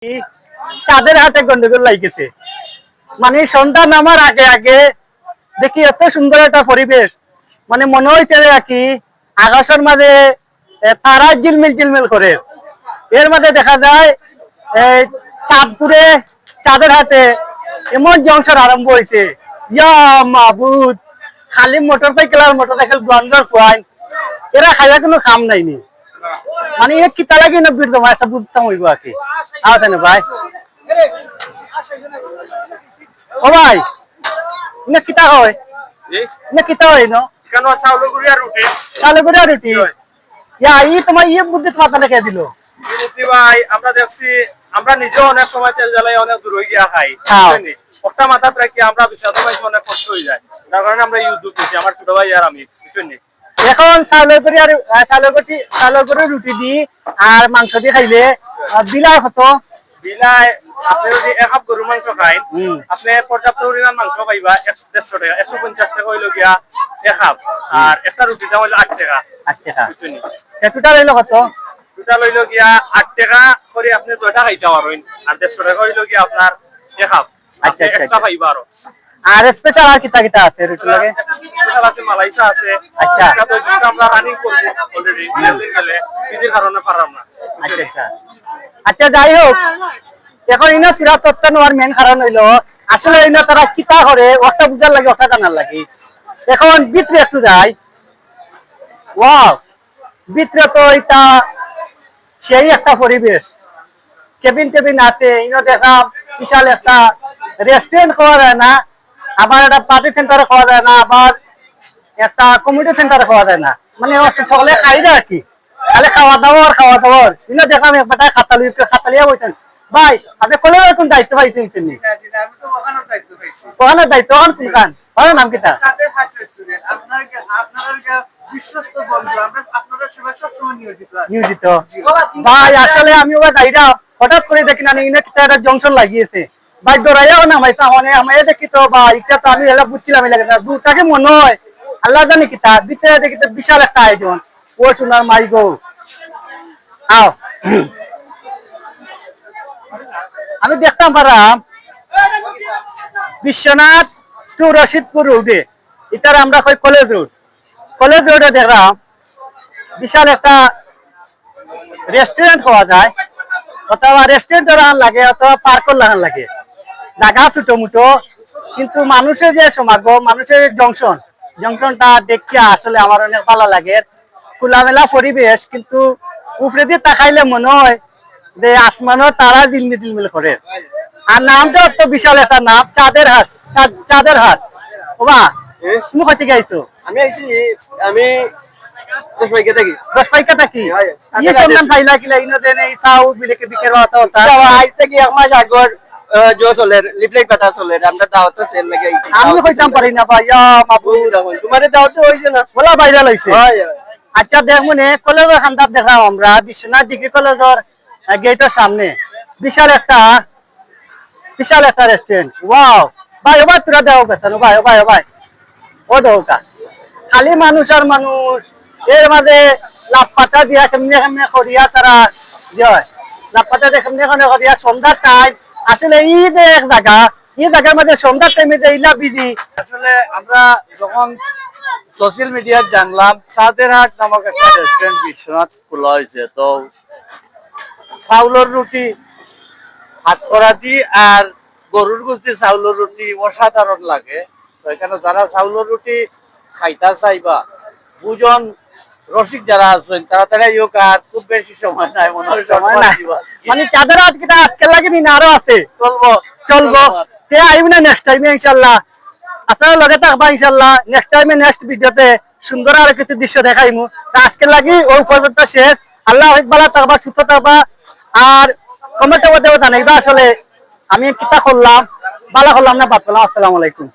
চাঁদের হাটে গন্ডগোল লাগিয়েছে। মানে সন্ধ্যা নামার আগে আগে দেখি এত সুন্দর একটা পরিবেশ, মানে মনে হয়েছে আর কি আকাশের মাঝে তারা ঝিলমিল ঝিলমিল করে। এর মাঝে দেখা যায় চাঁদপুরে চাঁদের হাটে এমন জংশন আরম্ভ হয়েছে, ইয়া মাহবুদ, খালি মোটরসাইকেল আর মোটরসাইকেল ব্লন্ডার পয়েন্ট, এরা খাইয়া কোনো খাম নাইনি। মানে এ কিতা লাগে না বিট জমা একটা বুঝতাম হইব আর কি। আছে না ভাই? ও ভাই না কিতা হয় না কিতা হয় না কেন চাউলের গুড়ি আর রুটি? চাউলের গুড়ি আর রুটি। ইয়া ই তোমার ইয়ে বুদ্ধি মাথা রেখে দিল। বুদ্ধি ভাই, আমরা দেখছি আমরা নিজেও অনেক সময় তেল জ্বালাই অনেক দূর হয়ে গিয়া খাই। একটা মাথা রাখি আমরা বিষয় অনেক কষ্ট হয়ে যায়, তার কারণে আমরা ইউটিউব করছি আমার ছোট ভাই আর আমি বুঝছেন। এখন চাউলের গুড়ি আর চাউলের গুড়ি রুটি দি আর মাংস দিয়ে খাইলে বিলার হতো। বিলাই আপনি যদি এক কাপ গরুর মাংস খাই, আপনি পর্যাপ্ত পরিমাণ মাংস পাইবা 150 টাকা, 150 টাকা হইল গিয়া এক কাপ, আর একটা রুটির দাম হইলো 8 টাকা। 8 টাকা বুঝছেন? টোটাল হইলো কত? টোটাল হইলো গিয়া 8 টাকা করে আপনি 2টা খাইতে পারবেন, আর 150 টাকা হইলো গিয়া আপনার এক কাপ। আচ্ছা এক্সট্রা পাইবা আরো। আর স্পেশাল আর কিতা কিতা আছে রুটি লাগে? স্পেশাল আছে মালাইসা আছে। আচ্ছা, এটা তো আমরা রানিং করব অলরেডি, দিন গেলে বিজির কারণে পারলাম না। আচ্ছা আচ্ছা, যাই হোক, এখন ইনা পুরা তত্ত্ব নেওয়ার মেন কারণ হইলো আসলে ইনা তারা কিতা করে ওটা বুঝার লাগে, ওটা জানার লাগে। এখন ভিতরে একটু যাই। ওয়াও, ভিতরে তো এটা সেই একটা পরিবেশ, কেবিন টেবিন আছে, ইনো দেখা বিশাল একটা রেস্টুরেন্ট খাওয়া যায় না, আবার একটা পার্টি সেন্টারে খাওয়া যায় না, আবার একটা কমিউনিটি সেন্টারে খাওয়া যায় না, মানে সকলে খাই যায় আর কি। তাহলে খাওয়া দাওয়ার ইনো দেখলাম একটা খাতালিয়া বলছেন ভাই, আপনি কলেজের কোন দায়িত্ব পাইছেন? তিনি ওখানে দায়িত্ব ওখান কোনখান ওখানে নাম কিতা? নিয়োজিত ভাই। আসলে আমি ওবার গাড়িটা হঠাৎ করে দেখি না একটা জংশন লাগিয়েছে, ভাই ডরাইয়াও না ভাই, মানে আমি দেখি তো ভাই এটা তো আমি এলা বুঝছিলাম দুটাকে মনে হয় আল্লাহ জানি কিতা ভিতরে দেখি তো বিশাল একটা আয়োজন। ও সোনার মাই গো, আও আমি দেখতাম পারাম বিশ্বনাথ টু রশিদপুর রোডে, এটার আমরা কই কলেজ রোডে দেখলাম বিশাল একটা রেস্টুরেন্ট হওয়া যায়, অথবা রেস্টুরেন্ট লাগে অথবা পার্কর লাগান লাগে, জায়গা ছোটো মুটো, কিন্তু মানুষের যে সমাগম, মানুষের জংশনটা দেখিয়া আসলে আমার অনেক ভালো লাগে। খোলামেলা পরিবেশ, কিন্তু উপরে দিয়ে তাকাইলে মনে হয় যে আসমানও তারা দিলমিল করে। আর নামটা তো বিশাল একটা নাম, চাঁদের হাট। ওবা তুমি কই থেকে আইছো? আমি আইছি, আমি 10 পাইকা থাকি। 10 পাইকা থাকি। এই সন্ধান পাইলা কিলা ইনো দেন এই সাউ বিলেকে বিকের কথা হতা। আজ থেকে এক মাস আগর জো চলের লিফলেট পাতা চলের, আমরা দাওয়াত সেল লাগি আইছি। আমি কইতাম পারি না ভাই, মাহবুব তোমারে দাওয়াত হইছে না? বলা ভাইরাল হইছে। আচ্ছা দেখ মনে কলেজের খান্দার দেখাম আমরা বিশ্বনাথ ডিগ্রি কলেজের গেটের সামনে বিশাল একটা রেস্টুরেন্ট। ওয়াও ভাই, ওবার তোরা দেও পেছানো ভাই, ভাই ও দেওকা খালি মানুষ আর মানুষ, এর মাঝে লাভ পাতা দিয়া কেমনে করিয়া তারা জয় লাভ পাতা দিয়ে কেমনে করিয়া সন্ধ্যার টাইম। আসলে এই যে এক জায়গা, এই জায়গার মাঝে সন্ধ্যার টাইমে যে ইলা বিজি। আসলে আমরা যখন সোশ্যাল মিডিয়ায় জানলাম চাঁদের হাট নামক একটা রেস্টুরেন্ট বিশ্বনাথ খোলা হয়েছে, তো চাউলের রুটি, হাত করা দি আর গরুর গুস্তি চাউলের রুটি অসাধারণ লাগে। তো এখানে যারা চাউলের রুটি খাইতা চাইবা, দুজন রসিক যারা আছেন তারা ইয়োগ, আর খুব বেশি সময় নাই, মনে হয় সময় নাই। মানে চাঁদের হাট কিটা আজকে লাগেনি না আরো আছে? চলবো তে আইব না নেক্সট টাইমে ইনশাআল্লাহ। আপনারা লগে থাকবা ইনশাআল্লাহ। নেক্সট টাইমে নেক্সট ভিডিওতে সুন্দর আর কিছু দৃশ্য দেখাইমু। আজকে লাগি ওই পর্যন্ত শেষ। আল্লাহ হাফেজ, ভালো থাকবা, সুস্থ থাকবা, আর কমেন্টের মধ্যে জানাইবা আসলে আমি কিতা করলাম, ভালো করলাম না বাদ করলাম। আসসালামু আলাইকুম।